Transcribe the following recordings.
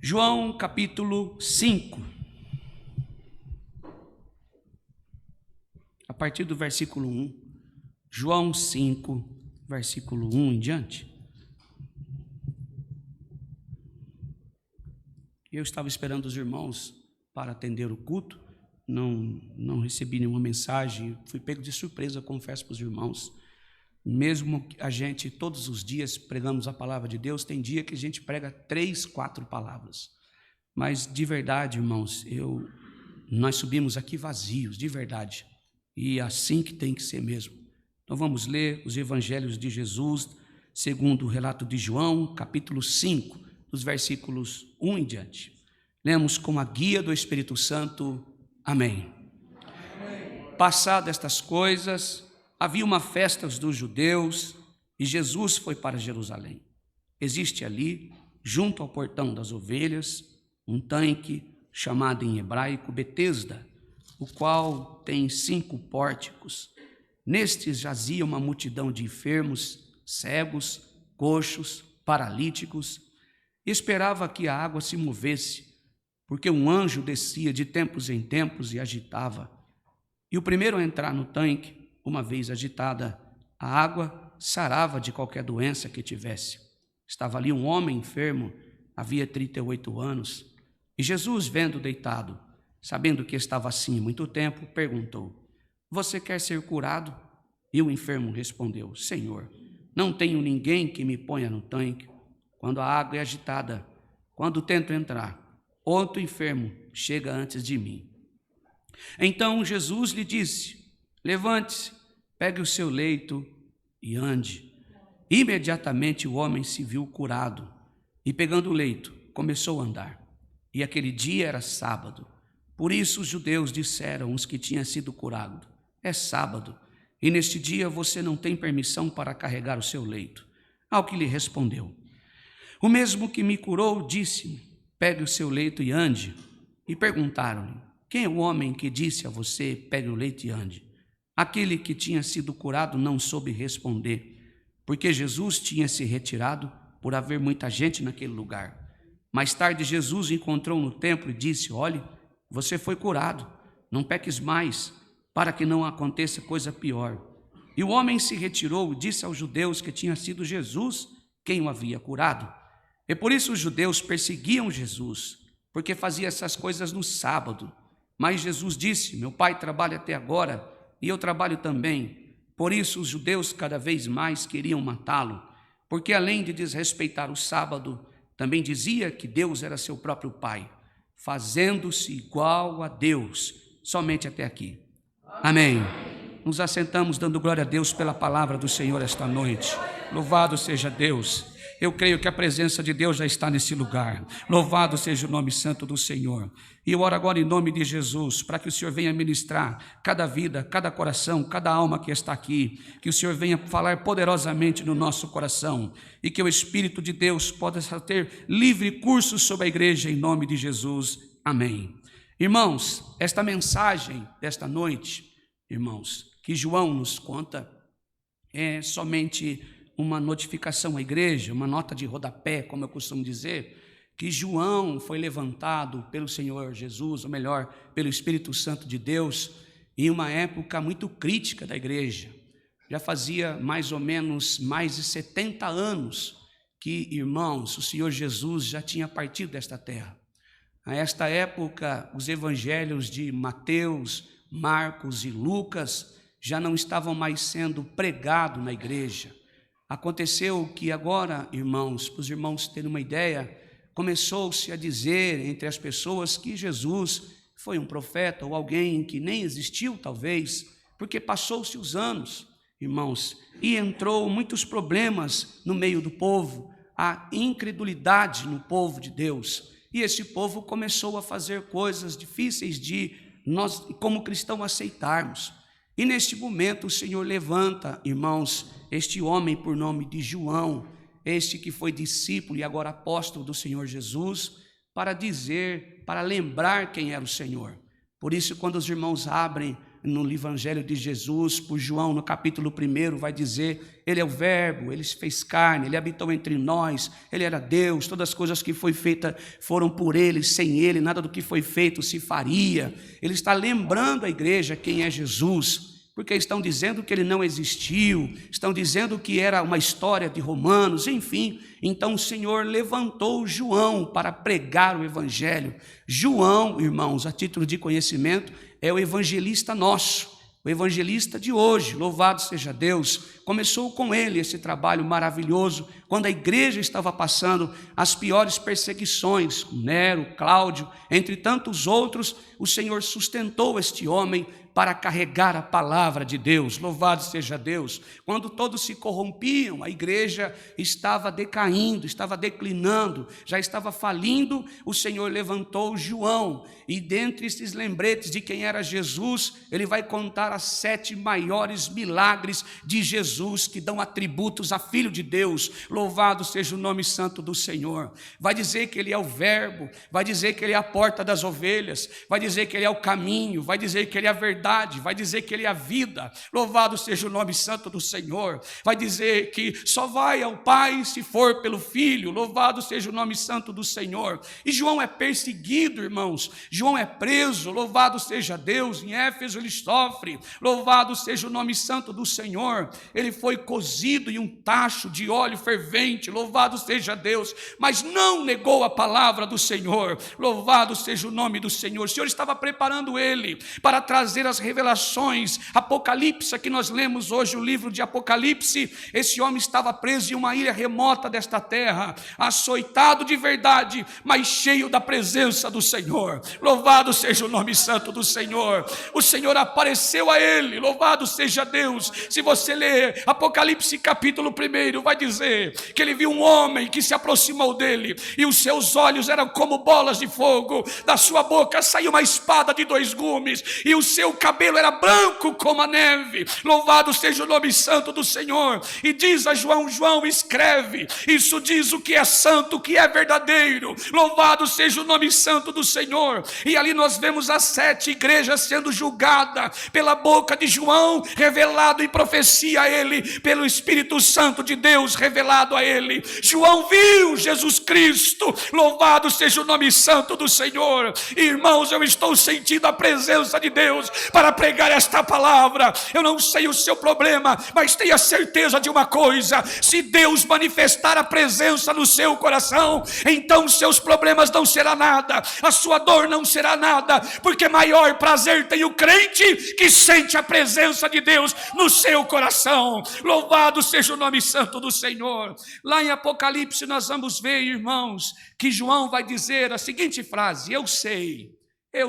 João capítulo 5, a partir do versículo 1, João 5, versículo 1 em diante. Eu estava esperando os irmãos para atender o culto, não recebi nenhuma mensagem, fui pego de surpresa, confesso para os irmãos. Mesmo a gente, todos os dias, pregamos a palavra de Deus, tem dia que a gente prega 3, 4 palavras. Mas, de verdade, irmãos, nós subimos aqui vazios, de verdade. E assim que tem que ser mesmo. Então, vamos ler os evangelhos de Jesus, segundo o relato de João, capítulo 5, dos versículos 1 em diante. Lemos com a guia do Espírito Santo. Amém. Passadas estas coisas, havia uma festa dos judeus e Jesus foi para Jerusalém. Existe ali, junto ao portão das ovelhas, um tanque chamado em hebraico Betesda, o qual tem 5 pórticos. Nestes jazia uma multidão de enfermos, cegos, coxos, paralíticos. Esperava que a água se movesse, porque um anjo descia de tempos em tempos e agitava. E o primeiro a entrar no tanque, uma vez agitada a água, sarava de qualquer doença que tivesse. Estava ali um homem enfermo, havia 38 anos, e Jesus, vendo deitado, sabendo que estava assim há muito tempo, perguntou: você quer ser curado? E o enfermo respondeu: Senhor, não tenho ninguém que me ponha no tanque quando a água é agitada. Quando tento entrar, outro enfermo chega antes de mim. Então Jesus lhe disse: levante-se, pegue o seu leito e ande. Imediatamente o homem se viu curado e, pegando o leito, começou a andar. E aquele dia era sábado. Por isso os judeus disseram os que tinham sido curados: é sábado, e neste dia você não tem permissão para carregar o seu leito. Ao que lhe respondeu: o mesmo que me curou disse-me: pegue o seu leito e ande. E perguntaram-lhe: quem é o homem que disse a você: pegue o leito e ande? Aquele que tinha sido curado não soube responder, porque Jesus tinha se retirado por haver muita gente naquele lugar. Mais tarde Jesus o encontrou no templo e disse: olhe, você foi curado, não peques mais, para que não aconteça coisa pior. E o homem se retirou e disse aos judeus que tinha sido Jesus quem o havia curado. E por isso os judeus perseguiam Jesus, porque fazia essas coisas no sábado. Mas Jesus disse: meu Pai trabalha até agora, e eu trabalho também. Por isso os judeus cada vez mais queriam matá-lo, porque além de desrespeitar o sábado, também dizia que Deus era seu próprio Pai, fazendo-se igual a Deus. Somente até aqui. Amém. Nos assentamos dando glória a Deus pela palavra do Senhor esta noite. Louvado seja Deus. Eu creio que a presença de Deus já está nesse lugar. Louvado seja o nome santo do Senhor. E eu oro agora em nome de Jesus, para que o Senhor venha ministrar cada vida, cada coração, cada alma que está aqui. Que o Senhor venha falar poderosamente no nosso coração. E que o Espírito de Deus possa ter livre curso sobre a igreja em nome de Jesus. Amém. Irmãos, esta mensagem desta noite, irmãos, que João nos conta, é somente uma notificação à igreja, uma nota de rodapé, como eu costumo dizer, que João foi levantado pelo Senhor Jesus, ou melhor, pelo Espírito Santo de Deus, em uma época muito crítica da igreja. Já fazia mais ou menos mais de 70 anos que, irmãos, o Senhor Jesus já tinha partido desta terra. A esta época, os evangelhos de Mateus, Marcos e Lucas já não estavam mais sendo pregados na igreja. Aconteceu que agora, irmãos, para os irmãos terem uma ideia, começou-se a dizer entre as pessoas que Jesus foi um profeta ou alguém que nem existiu talvez, porque passou-se os anos, irmãos, e entrou muitos problemas no meio do povo, a incredulidade no povo de Deus. E esse povo começou a fazer coisas difíceis de nós, como cristãos, aceitarmos. E neste momento o Senhor levanta, irmãos, este homem por nome de João, este que foi discípulo e agora apóstolo do Senhor Jesus, para dizer, para lembrar quem era o Senhor. Por isso, quando os irmãos abrem no Evangelho de Jesus, por João, no capítulo 1, vai dizer: ele é o verbo, ele se fez carne, ele habitou entre nós, ele era Deus, todas as coisas que foi feita foram por ele, sem ele nada do que foi feito se faria. Ele está lembrando a igreja quem é Jesus, porque estão dizendo que ele não existiu, estão dizendo que era uma história de Romanos, enfim. Então o Senhor levantou João para pregar o evangelho. João, irmãos, a título de conhecimento, é o evangelista nosso, o evangelista de hoje, louvado seja Deus. Começou com ele esse trabalho maravilhoso, quando a igreja estava passando as piores perseguições, Nero, Cláudio, entre tantos outros. O Senhor sustentou este homem para carregar a palavra de Deus, louvado seja Deus. Quando todos se corrompiam, a igreja estava decaindo, estava declinando, já estava falindo, o Senhor levantou João, e dentre esses lembretes de quem era Jesus, ele vai contar as 7 maiores milagres de Jesus, que dão atributos a Filho de Deus, louvado seja o nome santo do Senhor. Vai dizer que ele é o verbo, vai dizer que ele é a porta das ovelhas, vai dizer que ele é o caminho, vai dizer que ele é a verdade, vai dizer que ele é a vida, louvado seja o nome santo do Senhor. Vai dizer que só vai ao Pai se for pelo Filho, louvado seja o nome santo do Senhor. E João é perseguido, irmãos, João é preso, louvado seja Deus. Em Éfeso ele sofre, louvado seja o nome santo do Senhor. Ele foi cozido em um tacho de óleo fervente, louvado seja Deus, mas não negou a palavra do Senhor, louvado seja o nome do Senhor. O Senhor estava preparando ele para trazer as revelações. Apocalipse, que nós lemos hoje, o livro de Apocalipse. Esse homem estava preso em uma ilha remota desta terra, açoitado de verdade, mas cheio da presença do Senhor, louvado seja o nome santo do Senhor. O Senhor apareceu a ele, louvado seja Deus. Se você ler Apocalipse capítulo 1, vai dizer que ele viu um homem que se aproximou dele, e os seus olhos eram como bolas de fogo, da sua boca saiu uma espada de 2 gumes, e o seu cabelo era branco como a neve, louvado seja o nome santo do Senhor. E diz a João: João, escreve, isso diz o que é santo, o que é verdadeiro, louvado seja o nome santo do Senhor. E ali nós vemos as 7 igrejas sendo julgadas pela boca de João, revelado em profecia a ele, pelo Espírito Santo de Deus revelado a ele. João viu Jesus Cristo, louvado seja o nome santo do Senhor. Irmãos, eu estou sentindo a presença de Deus para pregar esta palavra. Eu não sei o seu problema, mas tenha certeza de uma coisa: se Deus manifestar a presença no seu coração, então seus problemas não serão nada, a sua dor não será nada, porque maior prazer tem o crente que sente a presença de Deus no seu coração, louvado seja o nome santo do Senhor. Lá em Apocalipse nós vamos ver, irmãos, que João vai dizer a seguinte frase: eu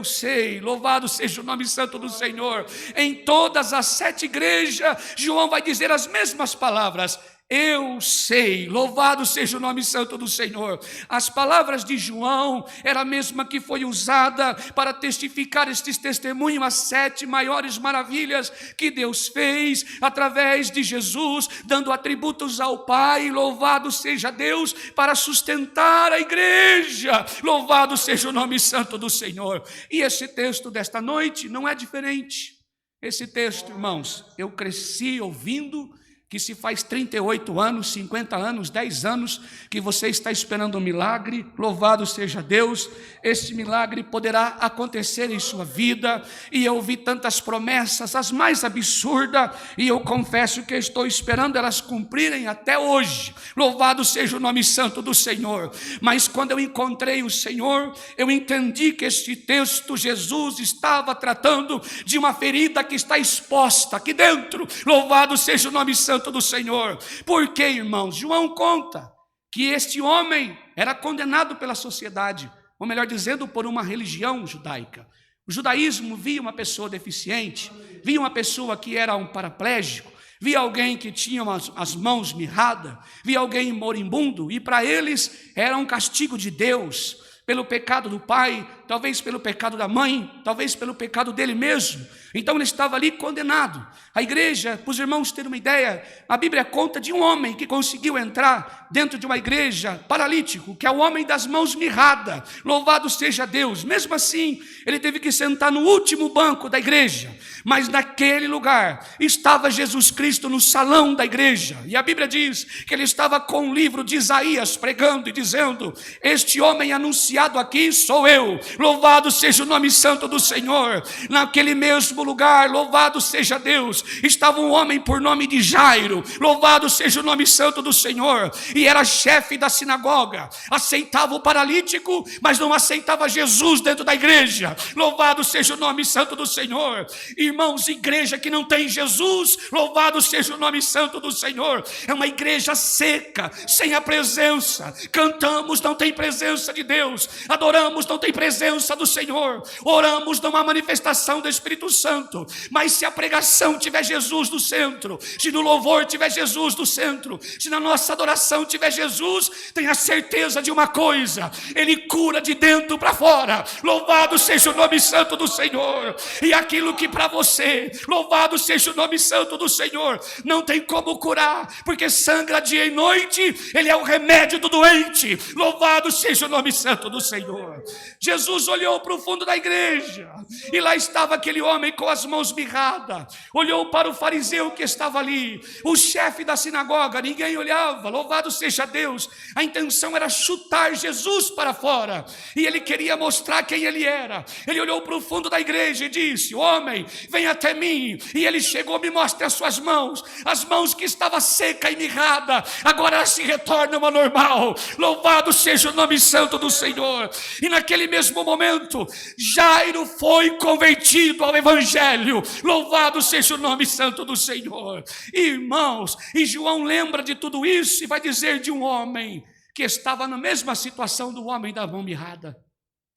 sei, louvado seja o nome santo do Senhor. Em todas as 7 igrejas, João vai dizer as mesmas palavras: eu sei, louvado seja o nome santo do Senhor. As palavras de João era a mesma que foi usada para testificar estes testemunhos, as 7 maiores maravilhas que Deus fez através de Jesus, dando atributos ao Pai, louvado seja Deus, para sustentar a igreja, louvado seja o nome santo do Senhor. E esse texto desta noite não é diferente. Esse texto, irmãos, eu cresci ouvindo que se faz 38 anos, 50 anos, 10 anos que você está esperando um milagre, louvado seja Deus. Este milagre poderá acontecer em sua vida, e eu ouvi tantas promessas, as mais absurdas, e eu confesso que estou esperando elas cumprirem até hoje, louvado seja o nome santo do Senhor. Mas quando eu encontrei o Senhor, eu entendi que este texto, Jesus estava tratando de uma ferida que está exposta aqui dentro, louvado seja o nome santo do Senhor. Porque, irmãos, João conta que este homem era condenado pela sociedade, ou melhor dizendo, por uma religião judaica. O judaísmo via uma pessoa deficiente, via uma pessoa que era um paraplégico, via alguém que tinha as mãos mirradas, via alguém moribundo, e para eles era um castigo de Deus. pelo pecado do pai, talvez pelo pecado da mãe, talvez pelo pecado dele mesmo. Então ele estava ali condenado. A igreja, para os irmãos terem uma ideia, a Bíblia conta de um homem que conseguiu entrar dentro de uma igreja paralítico, que é o homem das mãos mirradas. Louvado seja Deus. Mesmo assim, ele teve que sentar no último banco da igreja. Mas naquele lugar estava Jesus Cristo no salão da igreja. E a Bíblia diz que ele estava com o livro de Isaías pregando e dizendo: este homem anunciado aqui sou eu. Louvado seja o nome santo do Senhor. Naquele mesmo lugar, louvado seja Deus, estava um homem por nome de Jairo. Louvado seja o nome santo do Senhor. E era chefe da sinagoga. Aceitava o paralítico, mas não aceitava Jesus dentro da igreja. Louvado seja o nome santo do Senhor. Irmãos, igreja que não tem Jesus, louvado seja o nome santo do Senhor, é uma igreja seca, sem a presença. Cantamos, não tem presença de Deus. Adoramos, não tem presença do Senhor. Oramos, não há manifestação do Espírito Santo. Mas se a pregação tiver Jesus no centro, se no louvor tiver Jesus no centro, se na nossa adoração tiver Jesus, tenha certeza de uma coisa: Ele cura de dentro para fora. Louvado seja o nome santo do Senhor. E aquilo que para você, louvado seja o nome santo do Senhor, não tem como curar, porque sangra dia e noite, Ele é o remédio do doente. Louvado seja o nome santo do Senhor. Jesus olhou para o fundo da igreja, e lá estava aquele homem com as mãos mirradas. Olhou para o fariseu que estava ali, o chefe da sinagoga, ninguém olhava. Louvado seja Deus. A intenção era chutar Jesus para fora, e ele queria mostrar quem ele era. Ele olhou para o fundo da igreja e disse: homem, vem até mim. E ele chegou: me mostre as suas mãos. As mãos que estavam seca e mirrada, agora elas se retornam ao normal. Louvado seja o nome santo do Senhor. E naquele mesmo momento, Jairo foi convertido ao evangelho. Louvado seja o nome santo do Senhor. Irmãos, e João lembra de tudo isso e vai dizer de um homem que estava na mesma situação do homem da mão mirrada,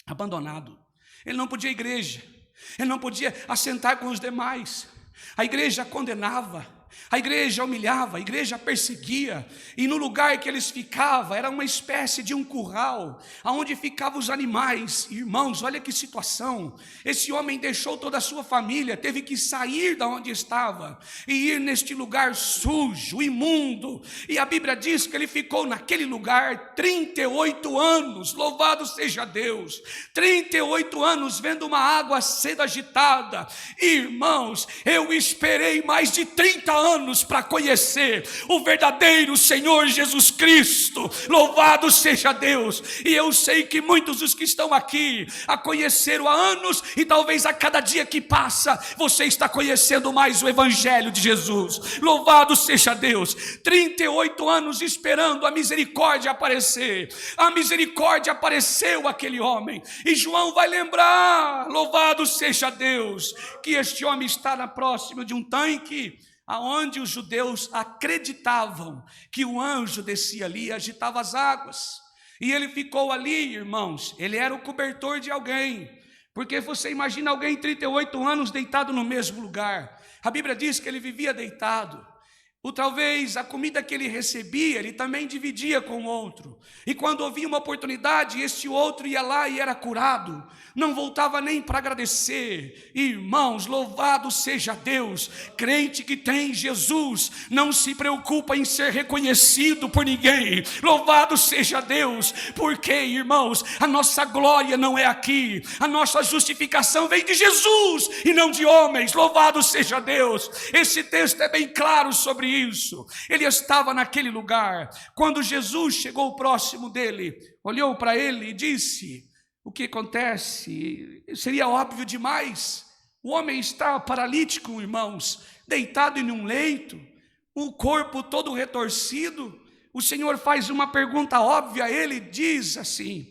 abandonado. Ele não podia ir à igreja, ele não podia assentar com os demais. A igreja condenava, a igreja humilhava, a igreja perseguia. E no lugar que eles ficavam era uma espécie de um curral, onde ficavam os animais. Irmãos, olha que situação. Esse homem deixou toda a sua família, teve que sair da onde estava e ir neste lugar sujo, imundo. E a Bíblia diz que ele ficou naquele lugar 38 anos. Louvado seja Deus. 38 anos vendo uma água sendo agitada. Irmãos, eu esperei mais de 30 anos para conhecer o verdadeiro Senhor Jesus Cristo. Louvado seja Deus. E eu sei que muitos dos que estão aqui a conheceram há anos, e talvez a cada dia que passa você está conhecendo mais o evangelho de Jesus. Louvado seja Deus. 38 anos esperando a misericórdia aparecer. A misericórdia apareceu àquele homem, e João vai lembrar, louvado seja Deus, que este homem está próximo de um tanque aonde os judeus acreditavam que o anjo descia ali e agitava as águas. E ele ficou ali, irmãos. Ele era o cobertor de alguém, porque você imagina alguém 38 anos deitado no mesmo lugar. A Bíblia diz que ele vivia deitado. Ou talvez a comida que ele recebia, ele também dividia com o outro. E quando havia uma oportunidade, esse outro ia lá e era curado. Não voltava nem para agradecer. Irmãos, louvado seja Deus. Crente que tem Jesus não se preocupa em ser reconhecido por ninguém. Louvado seja Deus. Porque, irmãos, a nossa glória não é aqui. A nossa justificação vem de Jesus e não de homens. Louvado seja Deus. Esse texto é bem claro sobre isso. Ele estava naquele lugar. Quando Jesus chegou próximo dele, olhou para ele e disse: o que acontece? Seria óbvio demais. O homem está paralítico, irmãos, deitado em um leito, o corpo todo retorcido. O Senhor faz uma pergunta óbvia a ele, diz assim: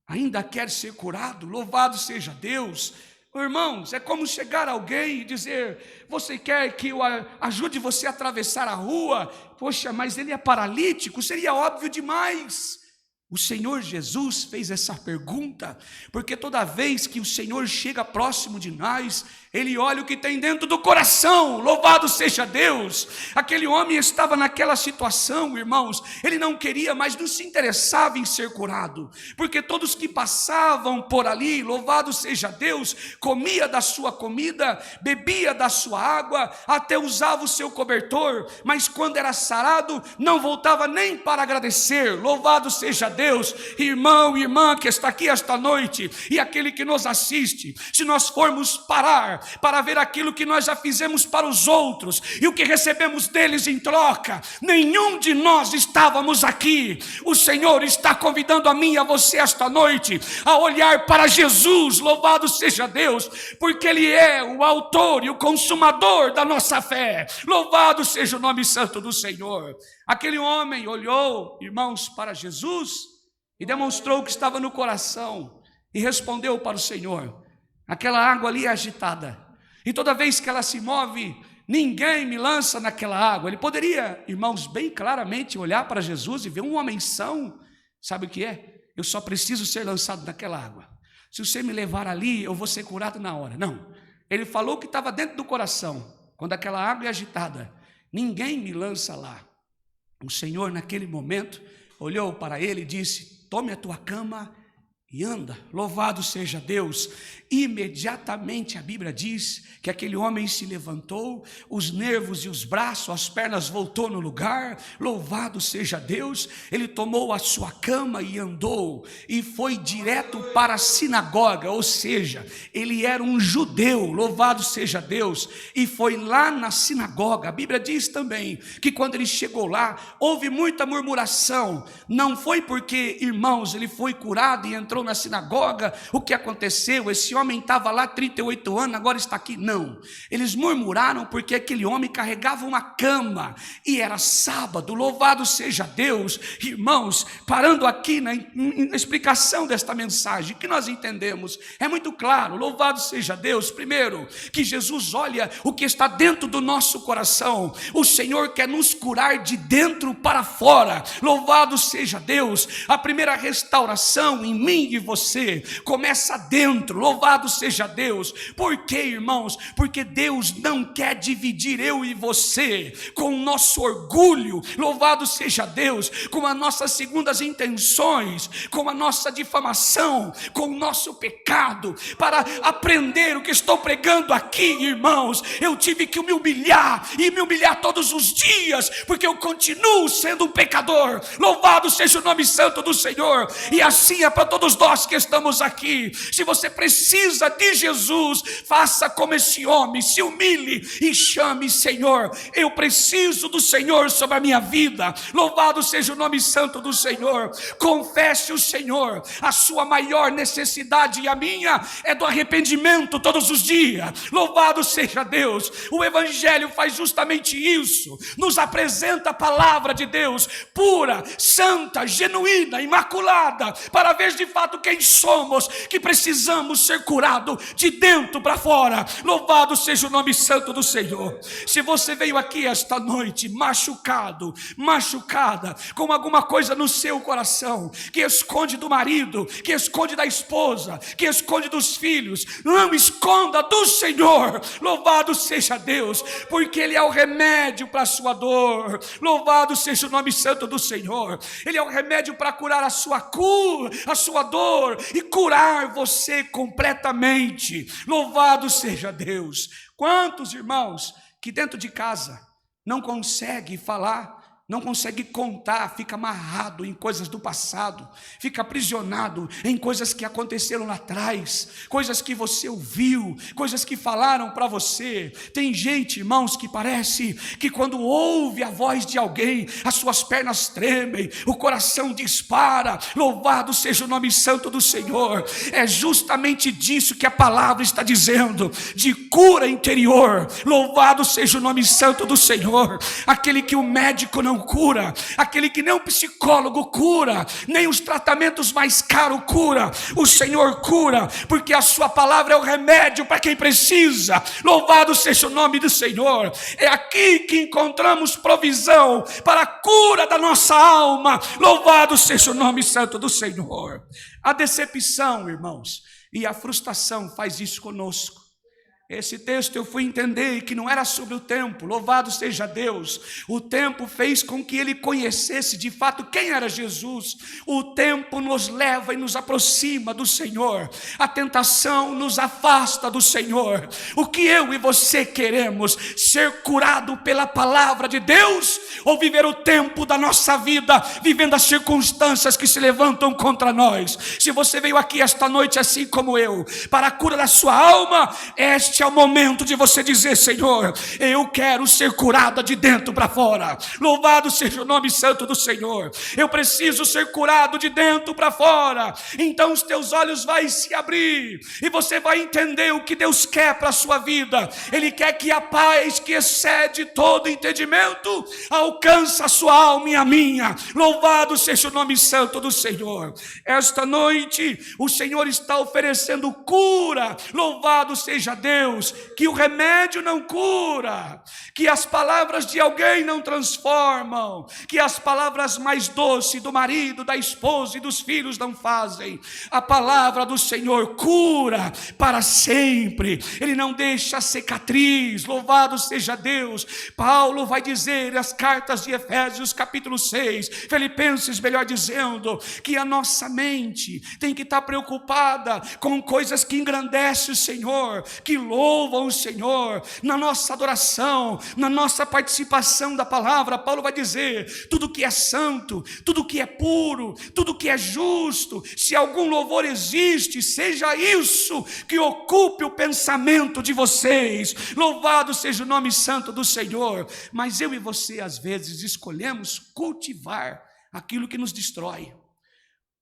ainda quer ser curado? Louvado seja Deus. Irmãos, é como chegar a alguém e dizer: você quer que eu ajude você a atravessar a rua? Poxa, mas ele é paralítico. Seria óbvio demais. O Senhor Jesus fez essa pergunta, porque toda vez que o Senhor chega próximo de nós, Ele olha o que tem dentro do coração. Louvado seja Deus. Aquele homem estava naquela situação, irmãos, ele não queria, mas não se interessava em ser curado, porque todos que passavam por ali, louvado seja Deus, comia da sua comida, bebia da sua água, até usava o seu cobertor, mas quando era sarado, não voltava nem para agradecer. Louvado seja Deus. Irmão e irmã que está aqui esta noite, e aquele que nos assiste, se nós formos parar para ver aquilo que nós já fizemos para os outros e o que recebemos deles em troca, nenhum de nós estávamos aqui. O Senhor está convidando a mim e a você esta noite a olhar para Jesus. Louvado seja Deus, porque Ele é o autor e o consumador da nossa fé. Louvado seja o nome santo do Senhor. Aquele homem olhou, irmãos, para Jesus e demonstrou o que estava no coração e respondeu para o Senhor: aquela água ali é agitada, e toda vez que ela se move, ninguém me lança naquela água. Ele poderia, irmãos, bem claramente olhar para Jesus e ver um homem são. Sabe o que é? Eu só preciso ser lançado naquela água. Se você me levar ali, eu vou ser curado na hora. Não, ele falou o que estava dentro do coração. Quando aquela água é agitada, ninguém me lança lá. O Senhor naquele momento olhou para ele e disse: tome a tua cama e anda. Louvado seja Deus. Imediatamente a Bíblia diz que aquele homem se levantou, os nervos e os braços, as pernas voltou no lugar. Louvado seja Deus. Ele tomou a sua cama e andou, e foi direto para a sinagoga, ou seja, ele era um judeu. Louvado seja Deus. E foi lá na sinagoga. A Bíblia diz também que quando ele chegou lá, houve muita murmuração. Não foi porque, irmãos, ele foi curado e entrou na sinagoga, o que aconteceu? Esse homem estava lá 38 anos, agora está aqui. Não, eles murmuraram porque aquele homem carregava uma cama e era sábado. Louvado seja Deus. Irmãos, parando aqui na explicação desta mensagem, que nós entendemos, é muito claro. Louvado seja Deus. Primeiro, que Jesus olha o que está dentro do nosso coração. O Senhor quer nos curar de dentro para fora. Louvado seja Deus. A primeira restauração em mim e você começa dentro. Louvado seja Deus. Por quê, irmãos? Porque Deus não quer dividir eu e você com o nosso orgulho. Louvado seja Deus. Com as nossas segundas intenções, com a nossa difamação, com o nosso pecado. Para aprender o que estou pregando aqui, irmãos, eu tive que me humilhar, e me humilhar todos os dias, porque eu continuo sendo um pecador. Louvado seja o nome santo do Senhor. E assim é para todos nós que estamos aqui. Se você precisa de Jesus, faça como esse homem, se humilhe e chame: Senhor, eu preciso do Senhor sobre a minha vida. Louvado seja o nome santo do Senhor. Confesse o Senhor. A sua maior necessidade e a minha é do arrependimento todos os dias. Louvado seja Deus. O Evangelho faz justamente isso, nos apresenta a palavra de Deus pura, santa, genuína, imaculada, para ver de fato quem somos, que precisamos ser curados de dentro para fora. Louvado seja o nome santo do Senhor. Se você veio aqui esta noite machucado, machucada, com alguma coisa no seu coração, que esconde do marido, que esconde da esposa, que esconde dos filhos, não esconda do Senhor. Louvado seja Deus, porque Ele é o remédio para a sua dor. Louvado seja o nome santo do Senhor. Ele é o remédio para curar a sua dor e curar você completamente. Louvado seja Deus. Quantos irmãos que dentro de casa não consegue falar, não consegue contar, fica amarrado em coisas do passado, fica aprisionado em coisas que aconteceram lá atrás, coisas que você ouviu, coisas que falaram para você. Tem gente, irmãos, que parece que quando ouve a voz de alguém, as suas pernas tremem, o coração dispara. Louvado seja o nome santo do Senhor. É justamente disso que a palavra está dizendo, de cura interior. Louvado seja o nome santo do Senhor. Aquele que o médico não não cura, aquele que nem um psicólogo cura, nem os tratamentos mais caros cura, o Senhor cura, porque a sua palavra é o remédio para quem precisa. Louvado seja o nome do Senhor. É aqui que encontramos provisão para a cura da nossa alma. Louvado seja o nome santo do Senhor. A decepção, irmãos, e a frustração faz isso conosco. Esse texto eu fui entender que não era sobre o tempo, louvado seja Deus. O tempo fez com que ele conhecesse de fato quem era Jesus. O tempo nos leva e nos aproxima do Senhor. A tentação nos afasta do Senhor. O que eu e você queremos? Ser curado pela palavra de Deus? Ou viver o tempo da nossa vida, vivendo as circunstâncias que se levantam contra nós? Se você veio aqui esta noite assim como eu, para a cura da sua alma, este é o momento de você dizer: Senhor, eu quero ser curada de dentro para fora. Louvado seja o nome santo do Senhor. Eu preciso ser curado de dentro para fora. Então os teus olhos vão se abrir e você vai entender o que Deus quer para a sua vida. Ele quer que a paz que excede todo entendimento alcance a sua alma e a minha. Louvado seja o nome santo do Senhor. Esta noite o Senhor está oferecendo cura. Louvado seja Deus. Que o remédio não cura, que as palavras de alguém não transformam, que as palavras mais doces do marido, da esposa e dos filhos não fazem. A palavra do Senhor cura para sempre. Ele não deixa cicatriz. Louvado seja Deus. Paulo vai dizer nas cartas de Efésios capítulo 6, Filipenses melhor dizendo, que a nossa mente tem que estar preocupada com coisas que engrandecem o Senhor, que louvam o Senhor. Na nossa adoração, na nossa participação da palavra, Paulo vai dizer: tudo que é santo, tudo que é puro, tudo que é justo, se algum louvor existe, seja isso que ocupe o pensamento de vocês. Louvado seja o nome santo do Senhor. Mas eu e você às vezes escolhemos cultivar aquilo que nos destrói.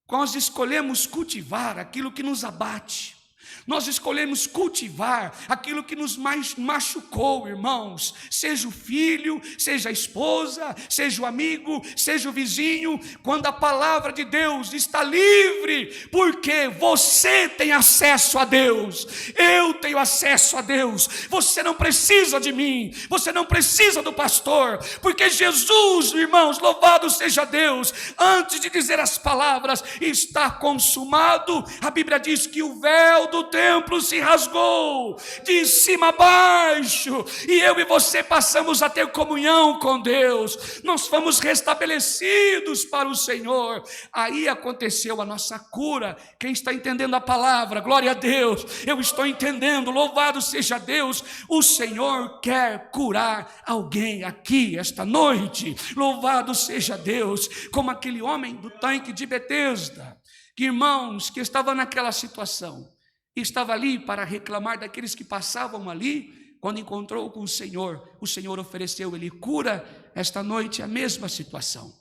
Nós escolhemos cultivar aquilo que nos abate. Nós escolhemos cultivar aquilo que nos mais machucou, irmãos. Seja o filho, seja a esposa, seja o amigo, seja o vizinho. Quando a palavra de Deus está livre, porque você tem acesso a Deus, eu tenho acesso a Deus. Você não precisa de mim, você não precisa do pastor, porque Jesus, irmãos, louvado seja Deus, antes de dizer as palavras, está consumado. A Bíblia diz que o véu do templo se rasgou de cima a baixo, e eu e você passamos a ter comunhão com Deus. Nós fomos restabelecidos para o Senhor. Aí aconteceu a nossa cura. Quem está entendendo a palavra? Glória a Deus. Eu estou entendendo. Louvado seja Deus. O Senhor quer curar alguém aqui esta noite. Louvado seja Deus. Como aquele homem do tanque de Betesda, que, irmãos, que estava naquela situação, estava ali para reclamar daqueles que passavam ali. Quando encontrou com o Senhor ofereceu ele cura. Esta noite a mesma situação.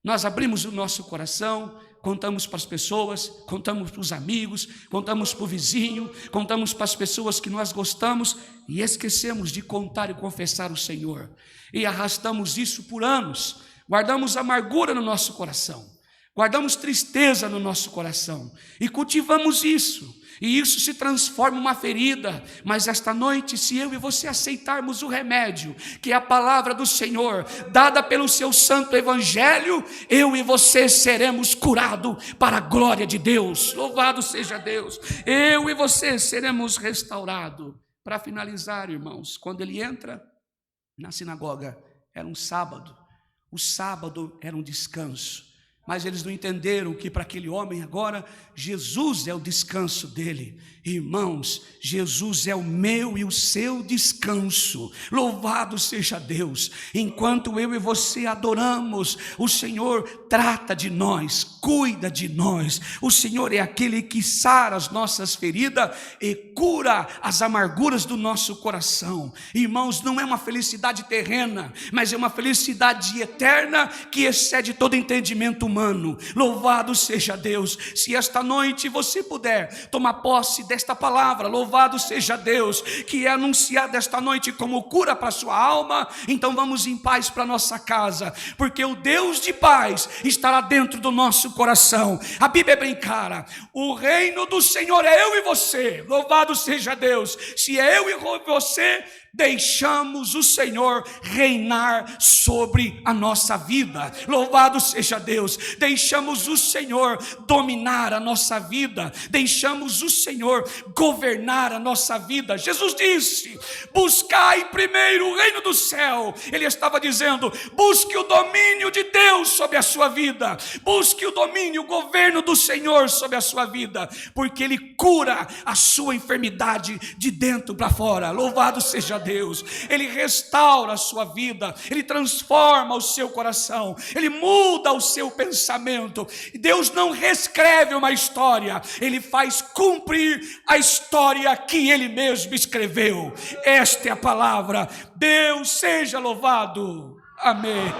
Nós abrimos o nosso coração, contamos para as pessoas, contamos para os amigos, contamos para o vizinho, contamos para as pessoas que nós gostamos, e esquecemos de contar e confessar o Senhor, e arrastamos isso por anos. Guardamos amargura no nosso coração, guardamos tristeza no nosso coração e cultivamos isso. E isso se transforma em uma ferida. Mas esta noite, se eu e você aceitarmos o remédio, que é a palavra do Senhor, dada pelo seu santo evangelho, eu e você seremos curados para a glória de Deus. Louvado seja Deus. Eu e você seremos restaurados. Para finalizar, irmãos, quando ele entra na sinagoga, era um sábado. O sábado era um descanso. Mas eles não entenderam que para aquele homem agora, Jesus é o descanso dele. Irmãos, Jesus é o meu e o seu descanso. Louvado seja Deus. Enquanto eu e você adoramos, o Senhor trata de nós, cuida de nós. O Senhor é aquele que sara as nossas feridas e cura as amarguras do nosso coração. Irmãos, não é uma felicidade terrena, mas é uma felicidade eterna que excede todo entendimento humano. humano. Louvado seja Deus. Se esta noite você puder tomar posse desta palavra, louvado seja Deus, que é anunciada esta noite como cura para a sua alma, então vamos em paz para nossa casa, porque o Deus de paz estará dentro do nosso coração. A Bíblia é bem clara: o reino do Senhor é eu e você. Louvado seja Deus. Se é eu e você, deixamos o Senhor reinar sobre a nossa vida. Louvado seja Deus. Deixamos o Senhor dominar a nossa vida, deixamos o Senhor governar a nossa vida. Jesus disse: buscai primeiro o reino do céu. Ele estava dizendo: busque o domínio de Deus sobre a sua vida, busque o domínio, o governo do Senhor sobre a sua vida, porque Ele cura a sua enfermidade de dentro para fora. Louvado seja Deus. Ele restaura a sua vida, Ele transforma o seu coração, Ele muda o seu pensamento. Deus não reescreve uma história, Ele faz cumprir a história que Ele mesmo escreveu. Esta é a palavra. Deus seja louvado. Amém.